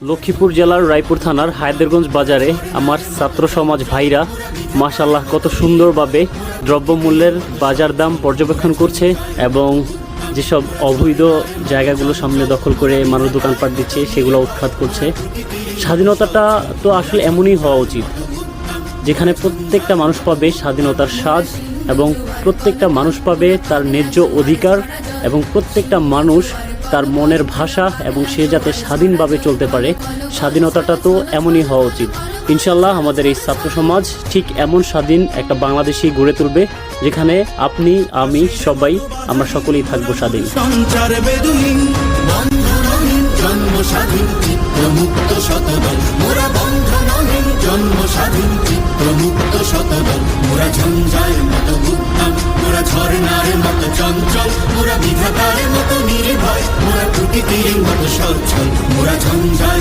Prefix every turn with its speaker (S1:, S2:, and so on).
S1: লক্ষ্মীপুর জেলার রায়পুর থানার হায়দারগঞ্জ বাজারে আমার ছাত্র সমাজ ভাইরা মাশাআল্লাহ কত সুন্দরভাবে দ্রব্যমূল্যের বাজার দাম পর্যবেক্ষণ করছে এবং যেসব অবৈধ জায়গাগুলো সামনে দখল করে মানুষ দোকানপাট দিচ্ছে সেগুলো উৎখাত করছে। স্বাধীনতাটা তো আসলে এমনই হওয়া উচিত, যেখানে প্রত্যেকটা মানুষ পাবে স্বাধীনতার স্বাদ এবং প্রত্যেকটা মানুষ পাবে তার ন্যায্য অধিকার এবং প্রত্যেকটা মানুষ তার মনের ভাষা এবং সে যাতে স্বাধীনভাবে চলতে পারে। স্বাধীনতাটা তো এমনই হওয়া উচিত। ইনশাল্লাহ আমাদের এই ছাত্র সমাজ ঠিক এমন স্বাধীন একটা বাংলাদেশী গড়ে তুলবে, যেখানে আপনি আমি সবাই আমরা সকলেই থাকবো স্বাধীন।
S2: ঝর্ণার মতো চঞ্চল মোরা বিধাতার মতো নির্ভয় মোরা প্রকৃতির মতো সচ্ছল মোরা ঝঞ্ঝার